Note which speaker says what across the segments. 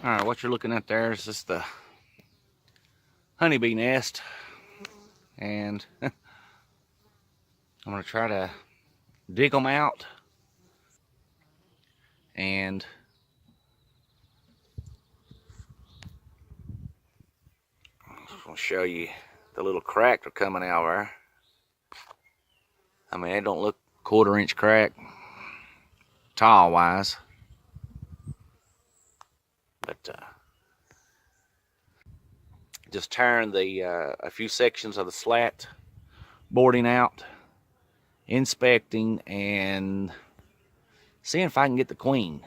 Speaker 1: All right, what you're looking at there is just the honeybee nest, and I'm gonna try to dig them out, and I'm gonna show you the little crack they're coming out there. I mean, they don't look 1/4 inch crack tall wise, but just tearing the a few sections of the slat boarding out, inspecting, and seeing if I can get the queen.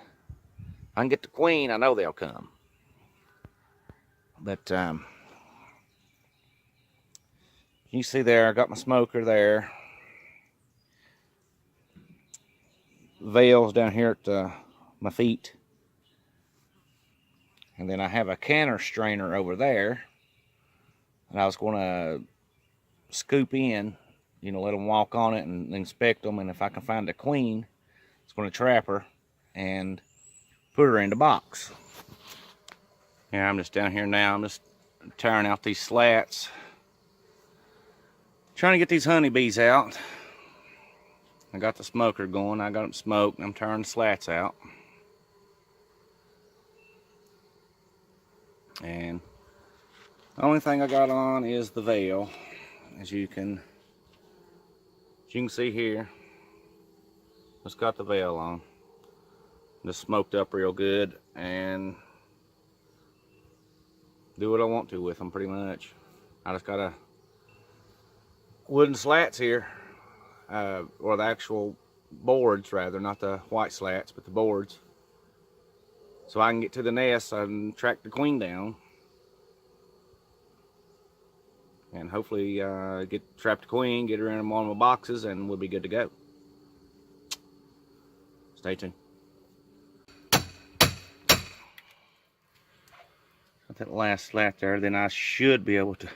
Speaker 1: If I can get the queen, I know they'll come. But you see there, I got my smoker there. Veils down here at my feet. And then I have a canner strainer over there. And I was going to scoop in, let them walk on it and inspect them. And if I can find a queen, it's going to trap her and put her in the box. Yeah, I'm just down here now. I'm just tearing out these slats. Trying to get these honeybees out. I got the smoker going. I got them smoked. I'm tearing the slats out. And the only thing I got on is the veil. As you can see here, just got the veil on. Just smoked up real good and do what I want to with them pretty much. I just got a wooden slats here, or the actual boards rather, not the white slats, but the boards, so I can get to the nest and track the queen down, and hopefully trap the queen, get her in one of my boxes, and we'll be good to go. Stay tuned. Got that last slat there, then I should be able to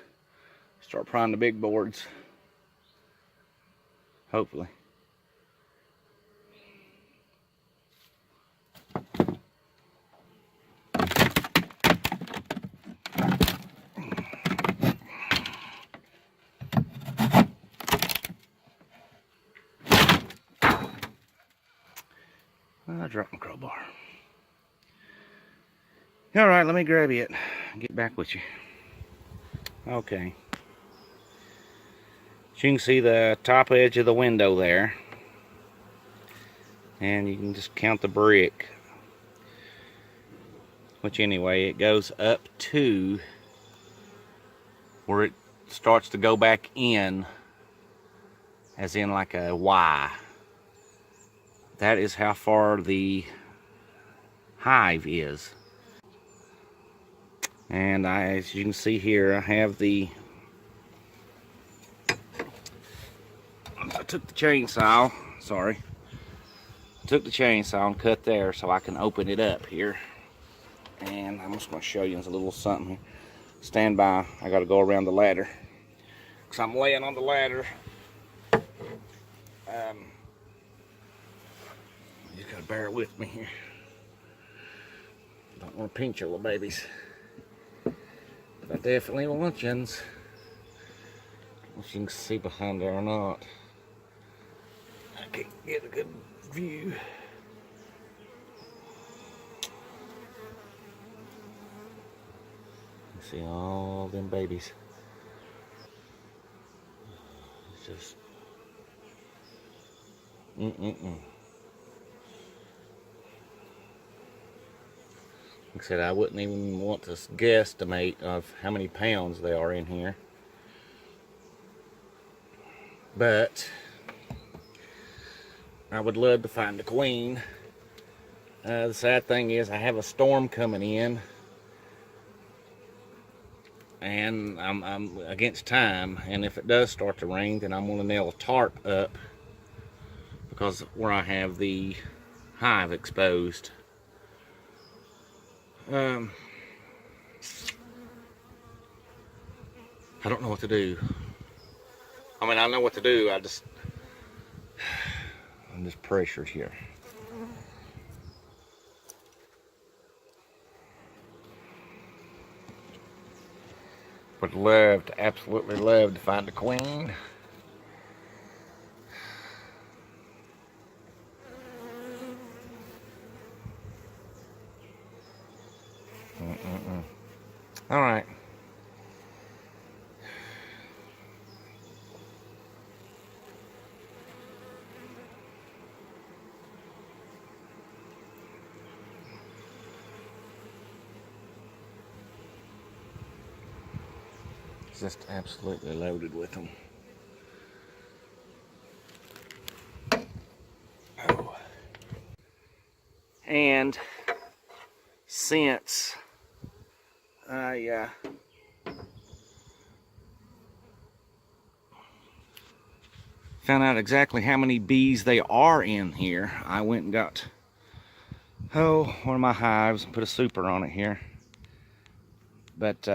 Speaker 1: start prying the big boards, hopefully. I dropped my crowbar. All right, let me grab it and get back with you. Okay. So you can see the top edge of the window there. And you can just count the brick. Which anyway, it goes up to where it starts to go back in, as in like a Y. That is how far the hive is. And as you can see here, I have I took the chainsaw, sorry. I took the chainsaw and cut there so I can open it up here. And I'm just going to show you a little something here. Stand by, I got to go around the ladder. Because I'm laying on the ladder. You just got to bear with me here. Don't want to pinch your little babies. But I definitely want yuns. If you can see behind there or not. I can't get a good view. You see all them babies. It's just Like I said, I wouldn't even want to guesstimate of how many pounds they are in here. But I would love to find the queen. The sad thing is I have a storm coming in. And I'm against time. And if it does start to rain, then I'm going to nail a tarp up. Because where I have the hive exposed. I don't know what to do. I mean, I know what to do. I'm just pressured here. Would love to, absolutely love to find a queen. All right. Just absolutely loaded with them. Oh. And since I found out exactly how many bees they are in here, I went and got one of my hives and put a super on it here. But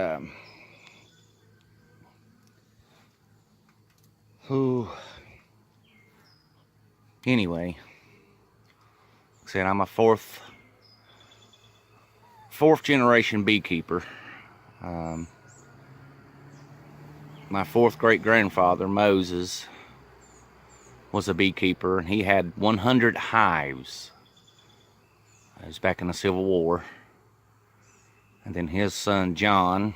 Speaker 1: anyway, like I said, I'm a fourth generation beekeeper. My fourth great grandfather, Moses, was a beekeeper, and he had 100 hives. It was back in the Civil War. And then his son, John,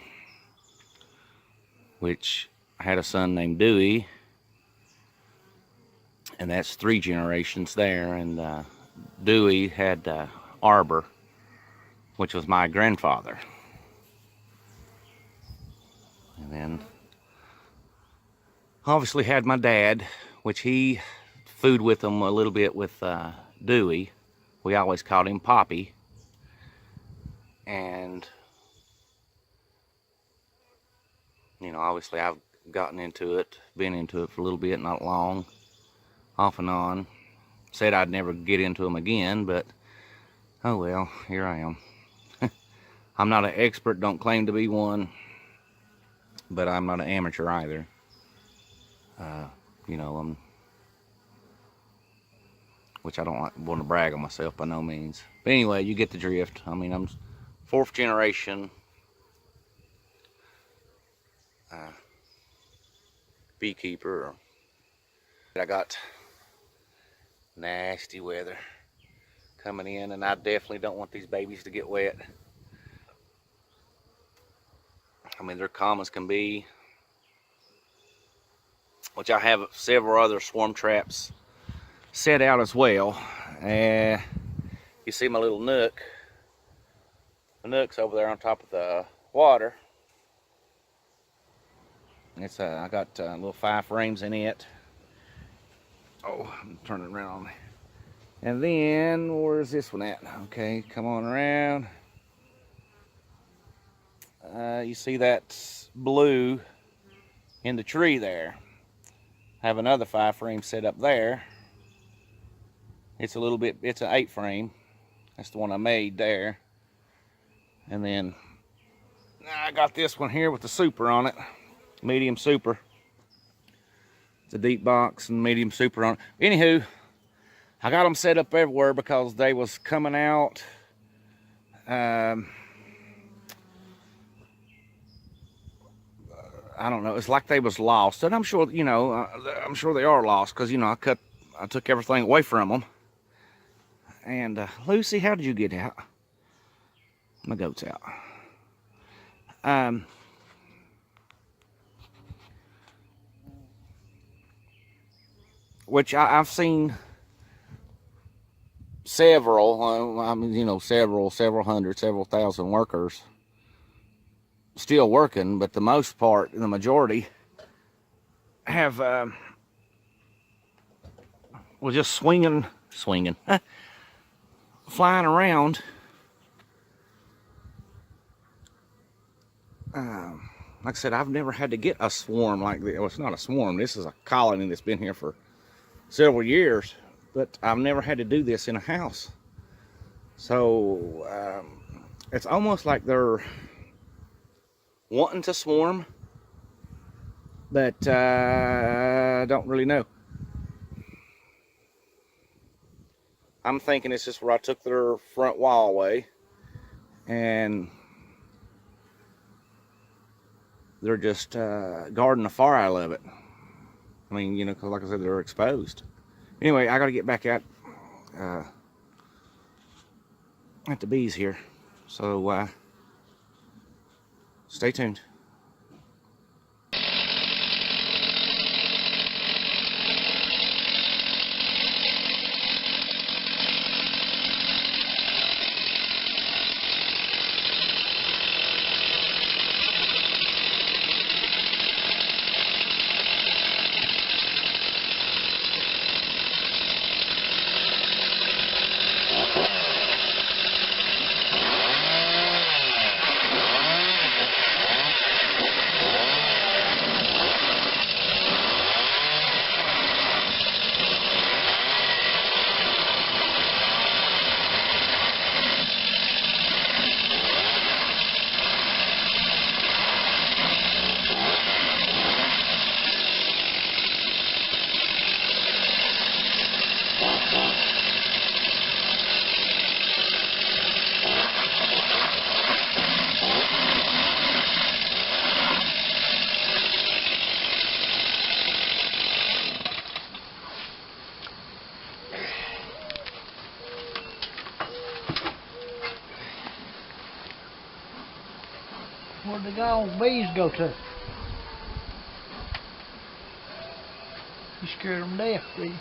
Speaker 1: which had a son named Dewey, and that's 3 generations there. And Dewey had Arbor, which was my grandfather. And then obviously had my dad, which he food with them a little bit with Dewey. We always called him Poppy. And you know, obviously I've gotten into it, been into it for a little bit, not long, off and on. Said I'd never get into them again, but oh well, here I am. I'm not an expert, don't claim to be one, but I'm not an amateur either. You know, which I don't want to brag on myself by no means. But anyway, you get the drift. I mean, I'm 4th generation beekeeper. I got nasty weather coming in, and I definitely don't want these babies to get wet. I mean, they're calm as can be, which I have several other swarm traps set out as well. You see my little nook. The nook's over there on top of the water. It's I got little 5 frames in it. Oh, I'm turning around. And then where's this one at? Okay, come on around. You see that blue in the tree there. I have another 5 frame set up there. It's a little bit, it's an 8 frame. That's the one I made there. And then I got this one here with the super on it. Medium super. It's a deep box and medium super on it. Anywho, I got them set up everywhere because they was coming out. I don't know. It's like they was lost, and I'm sure, you know, I'm sure they are lost because, you know, I took everything away from them. And Lucy, how did you get out? My goat's out. Which I've seen several. I mean, you know, several hundred, several thousand workers still working, but the most part, the majority, have was just swinging, flying around. Like I said, I've never had to get a swarm like this. Well, it's not a swarm. This is a colony that's been here for several years, but I've never had to do this in a house. So it's almost like they're wanting to swarm, but I don't really know. I'm thinking it's just where I took their front wall away, and they're just guarding the far out of it. I mean, you know, because like I said, they're exposed. Anyway, I got to get back at the bees here. So stay tuned.
Speaker 2: Where'd the gone bees go to? You scared them to death, did you?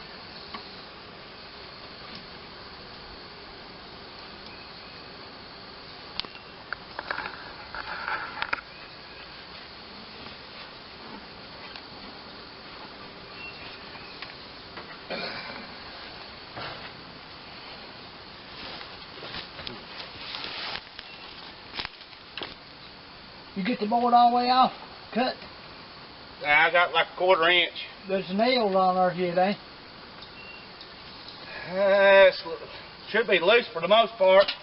Speaker 2: You get the board all the way off, cut?
Speaker 3: I got like a 1/4 inch.
Speaker 2: There's nails on there yet, eh?
Speaker 3: Should be loose for the most part.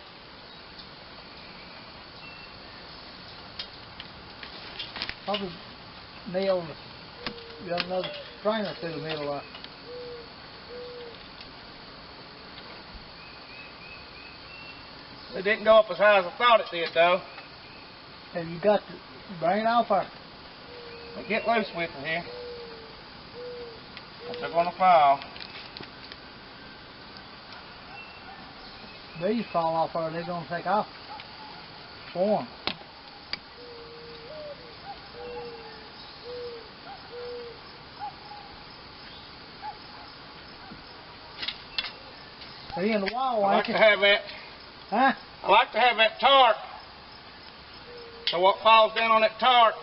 Speaker 2: Probably nailed. You got another strainer through the middle of it.
Speaker 3: It didn't go up as high as I thought it did, though.
Speaker 2: Have you got to bring it off there?
Speaker 3: But get loose with it here. They're gonna fall.
Speaker 2: These fall off there, they're gonna take off. Form. Are you in the wall,
Speaker 3: I like to have that.
Speaker 2: Huh?
Speaker 3: I like to have that tarp. So what falls down on that tarp,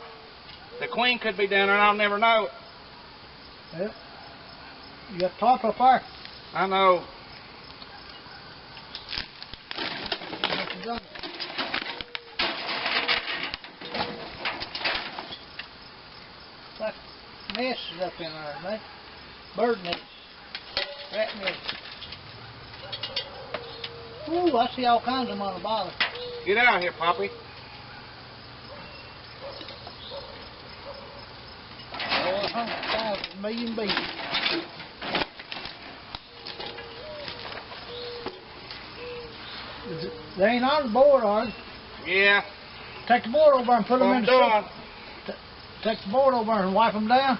Speaker 3: the queen could be down there and I'll never know it.
Speaker 2: Yep. You got tarp up there.
Speaker 3: I know.
Speaker 2: What you done? Like nests up in there, mate. Bird nests. Rat nests. Ooh, I see all kinds of them on the bottom.
Speaker 3: Get out here, Poppy.
Speaker 2: Oh, 100,000 million bees. They ain't on the board, are they?
Speaker 3: Yeah.
Speaker 2: Take the board over and put them in the
Speaker 3: doing.
Speaker 2: Take the board over and wipe them down.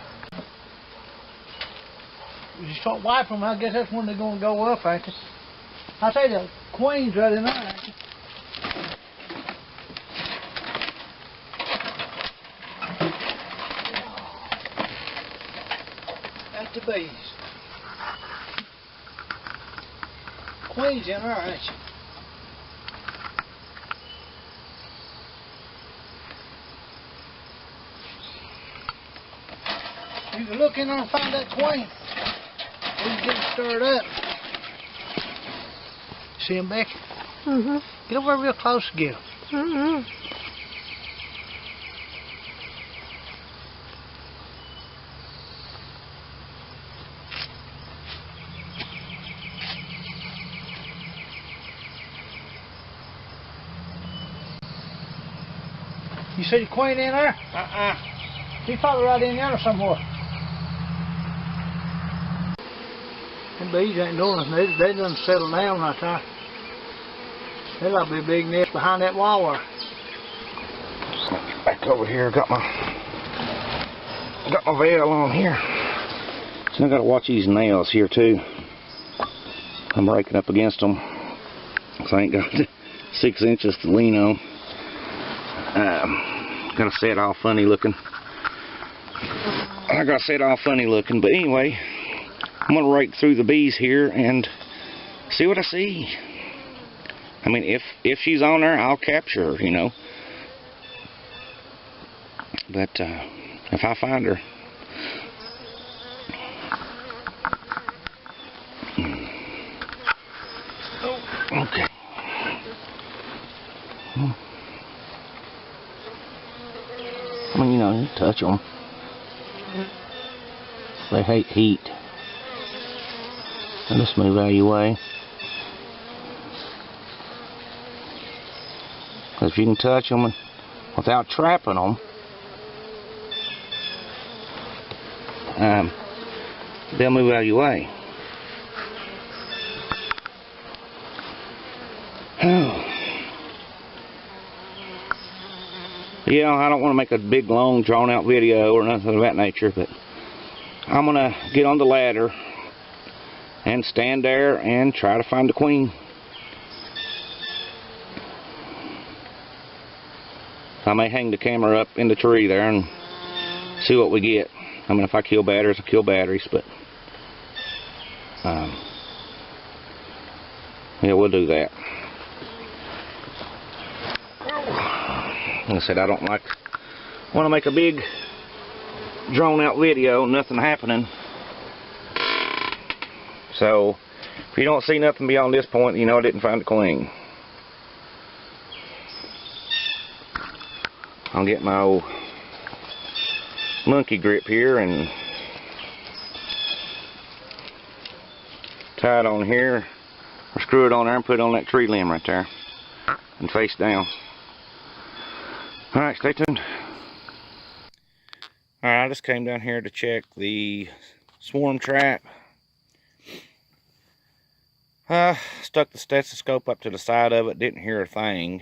Speaker 2: You start wiping them, I guess that's when they're going to go up, ain't they? I tell you, the queen's right in there, ain't they? That's the bees. Queen's in there, ain't she? You can look in there and find that queen. He's getting stirred up. See him, Becky?
Speaker 4: Mm-hmm.
Speaker 2: Get over real close to get him.
Speaker 4: Mm-hmm.
Speaker 2: You see the queen in there? She's probably right in there somewhere. Them bees ain't doing nothing. They done settle down right there. There'll be a big nest behind that wall there.
Speaker 1: Back over here, got my got my veil on here. So I gotta watch these nails here too. I'm raking up against them. So I ain't got 6 inches to lean on. Gotta set all funny looking. I gotta set all funny looking, but anyway, I'm gonna rake through the bees here and see what I see. I mean, if she's on there, I'll capture her, you know. But if I find her, okay. I mean, you know, you touch them. They hate heat. And just move out of your way. Because if you can touch them without trapping them, they'll move out of your way. Yeah, I don't want to make a big, long, drawn-out video or nothing of that nature, but I'm going to get on the ladder and stand there and try to find the queen. I may hang the camera up in the tree there and see what we get. I mean, if I kill batteries, I kill batteries, but yeah, we'll do that. Like I said, I don't want to make a big drawn out video, nothing happening. So if you don't see nothing beyond this point, you know I didn't find the queen. I'll get my old monkey grip here and tie it on here, or screw it on there and put it on that tree limb right there and face down. Alright, stay tuned. Alright, I just came down here to check the swarm trap. Stuck the stethoscope up to the side of it, didn't hear a thing.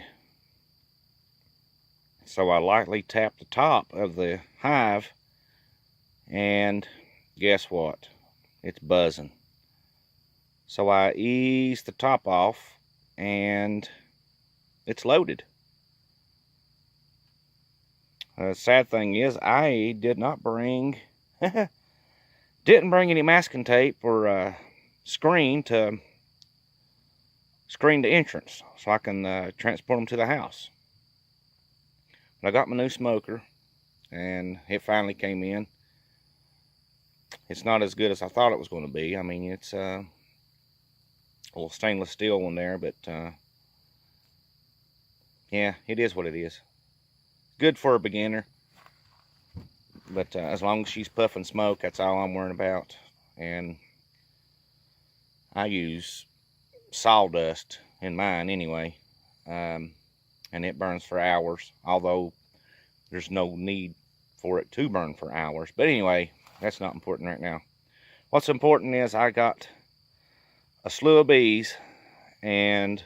Speaker 1: So I lightly tapped the top of the hive, and guess what? It's buzzing. So I eased the top off, and it's loaded. The sad thing is, I did not bring, didn't bring any masking tape or screen to screen the entrance, so I can transport them to the house. But I got my new smoker, and it finally came in. It's not as good as I thought it was going to be. I mean, it's a little stainless steel one there, but yeah, it is what it is. Good for a beginner, but as long as she's puffing smoke, that's all I'm worrying about. And I use sawdust in mine anyway, and it burns for hours, although there's no need for it to burn for hours. But anyway, that's not important right now. What's important is I got a slew of bees, and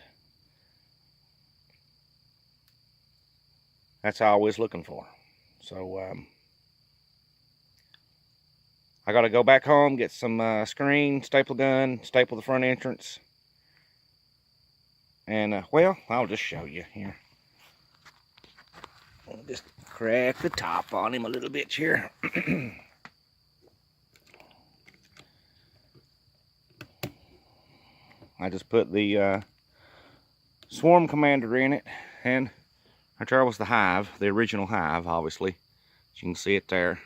Speaker 1: that's all I was looking for. So I got to go back home, get some screen, staple gun, staple the front entrance. And, well, I'll just show you here. I'll just crack the top on him a little bit here. I just put the swarm commander in it, and there was the hive, the original hive, obviously. You can see it there.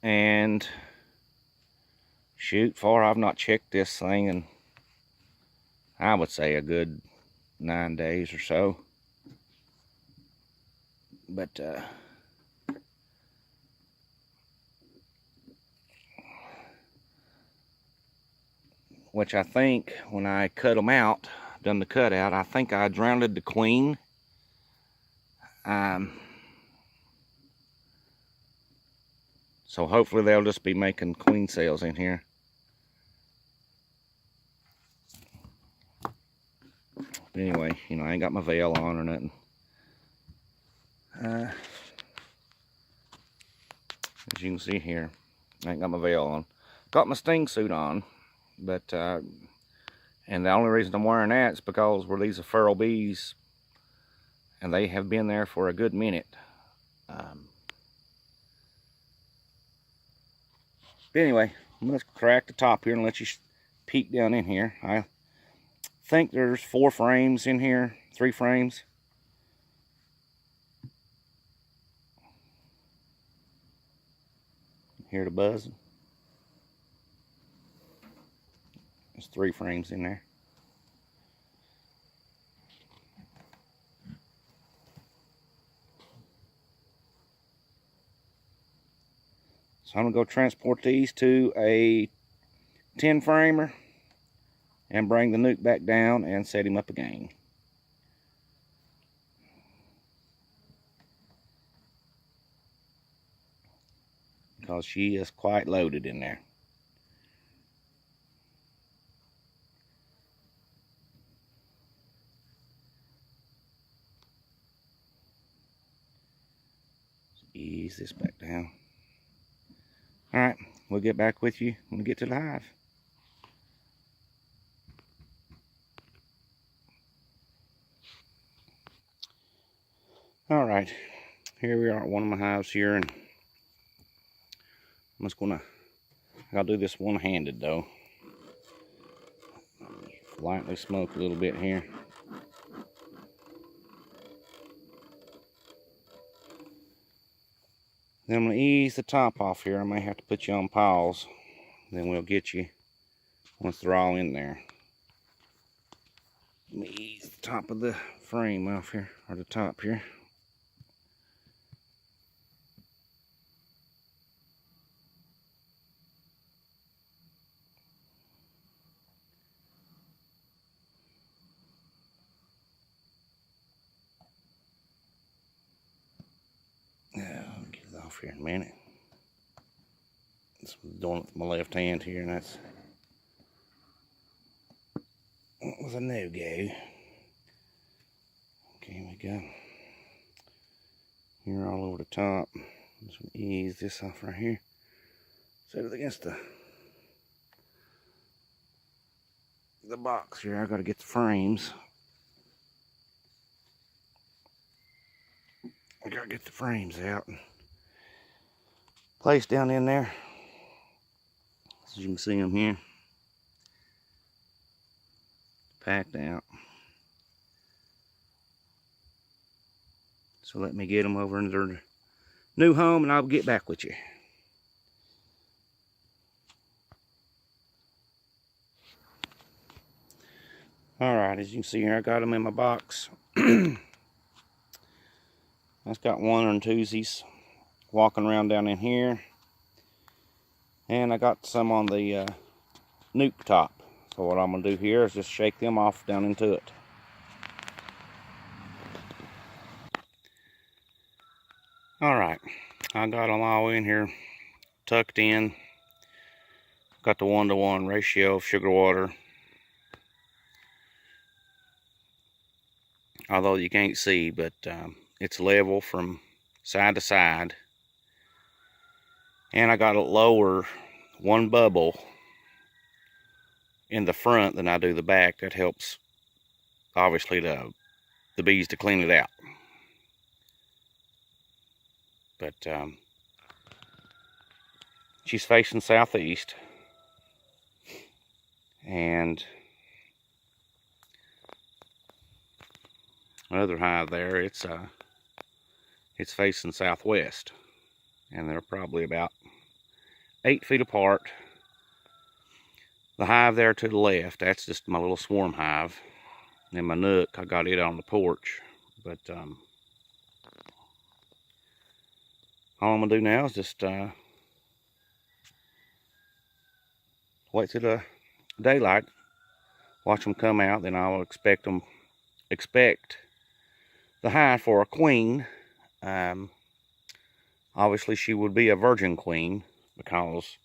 Speaker 1: And shoot, far I've not checked this thing in, I would say, a good 9 days or so. But which I think when I cut them out, done the cutout, I think I drowned the queen. So hopefully they'll just be making queen cells in here. But anyway, you know, I ain't got my veil on or nothing. As you can see here, I ain't got my veil on. Got my sting suit on, but and the only reason I'm wearing that is because these are feral bees, and they have been there for a good minute. But anyway, I'm gonna crack the top here and let you peek down in here. I think there's 4 frames in here, 3 frames. Hear the buzzing? There's 3 frames in there. So I'm gonna go transport these to a 10 framer and bring the nuke back down and set him up again. Because she is quite loaded in there. Ease this back down. Alright, we'll get back with you when we get to the hive. Alright, here we are at one of my hives here, and I'm just gonna, I'll do this one-handed though. Lightly smoke a little bit here. Then I'm going to ease the top off here. I may have to put you on pause. Then we'll get you once they're all in there. Let me ease the top of the frame off here, or the top here. I'll get it off here in a minute. I'm doing it with my left hand here, and that was a no-go. Okay, here we go. Here all over the top. I'm just going to ease this off right here. Set it against the box here. I got to get the frames. I got to get the frames out and place down in there. As you can see them here, packed out. So let me get them over into their new home, and I'll get back with you. Alright, as you can see here, I got them in my box. I've got one and twosies walking around down in here. And I got some on the nuke top. So what I'm going to do here is just shake them off down into it. Alright, I got them all in here, tucked in. Got the 1-to-1 ratio of sugar water. Although you can't see, but it's level from side to side. And I got to lower 1 bubble in the front than I do the back. That helps, obviously, the bees to clean it out. But she's facing southeast. And another hive there, it's facing southwest. And they're probably about 8 feet apart. The hive there to the left, that's just my little swarm hive. And my nook, I got it on the porch. But all I'm gonna do now is just wait till the daylight, watch them come out. Then I'll expect the hive for a queen. Obviously, she would be a virgin queen because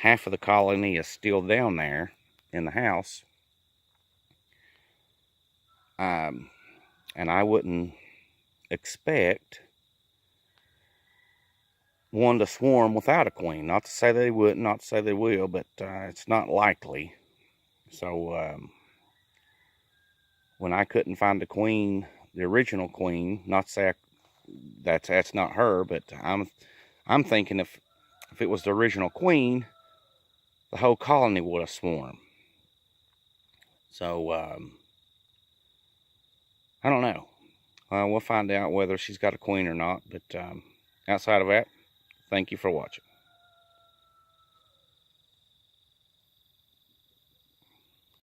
Speaker 1: half of the colony is still down there in the house. And I wouldn't expect one to swarm without a queen. Not to say they wouldn't, not to say they will, but it's not likely. So when I couldn't find the queen, the original queen, not to say that's not her, but I'm thinking if it was the original queen, the whole colony would have swarmed. So I don't know. We'll find out whether she's got a queen or not. But outside of that, thank you for watching.